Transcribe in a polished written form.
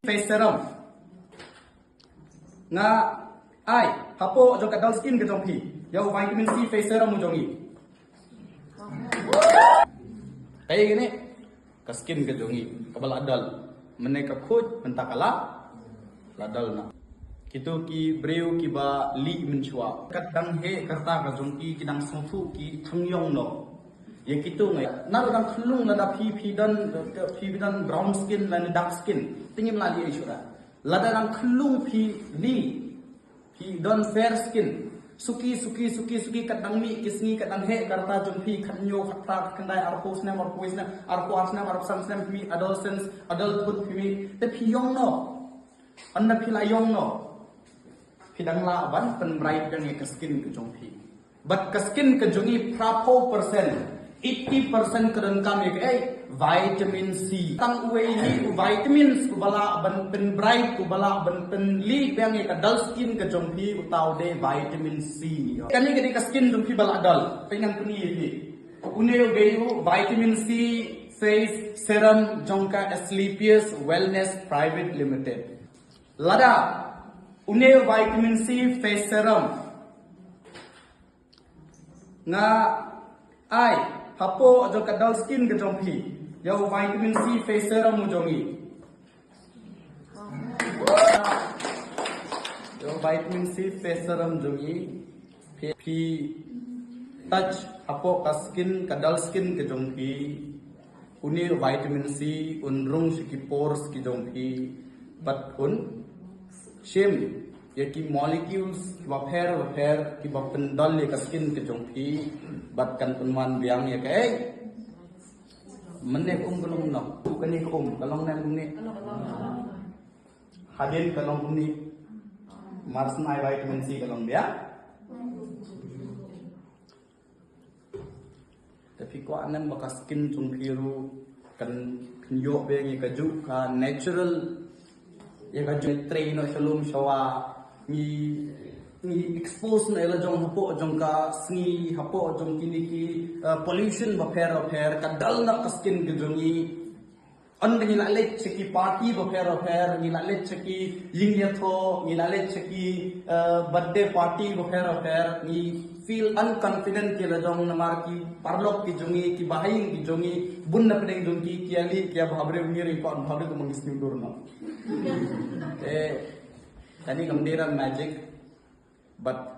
face serum nga ai hapo jo kadal skin ke jong phi yo vitamin C face serum mu jongi kayak gini ke skin ke jongi kabal adal mene ka khoj mentakala ladal na kitu ki breu ki ba li menchua kadang he karta ka jongki kidang songfu ki thangyong no ye kitu ngai nar dang khulung lada phi dan brown skin dan dark skin tingim la li ishura lada dang khulung phi don fair skin suki kadang mi kisni kadang he karta jongpi khanyo khatta khandai arpos na arpsan mi adulthood mi te phi yong no anna phi la yong no Hidang la ban pen bright yang ke skin ke jongpi. But ke skin ke jongi prapo percent, 80% keren kami ke vitamin C. Tang uwe ni vitamins ku bala ban pen bright ku bala ban pen li yang ke dull skin ke jongpi utau de vitamin C. Kani ke skin jongpi bala dull. Pengan puni ni. Une geu vitamin C face serum jongka Asclepius Wellnes Private Limited. Lada Une vitamin C face serum nga ai hapo jo kadal skin ke jongpi yo vitamin C face serum mu jongi yo vitamin C face serum jongi pi touch hapo ka skin kadal skin ke jongpi une vitamin C unrung ki pores ki jongpi but shame ye ki molecules ki wafer ki pendal ye ka skin ke jongpi bat kan penman biang ye ke menne kalong no kani kalong na ni hadin kalong ni marsan ai vitamin C kalong dia tapi ko anan maka skin jongpi ru kan yo be ye ka ju ka natural yang kaju train no shalom shawa ni expose na ela jong hapo jong ka sni hapo jong kini ki pollution ba pher ka dal na skin ge jongi and ni la let cheki party ba pher ni la let cheki yingya tho ni la let cheki birthday party ba pher ni feel unconfident ke la jong namar ki parlok ki jongi ki bahaing ki jongi bun na pedeng jongi ki ali ki bhabre ngiri ko bhabre ko mangisni dur no tani gamdera magic but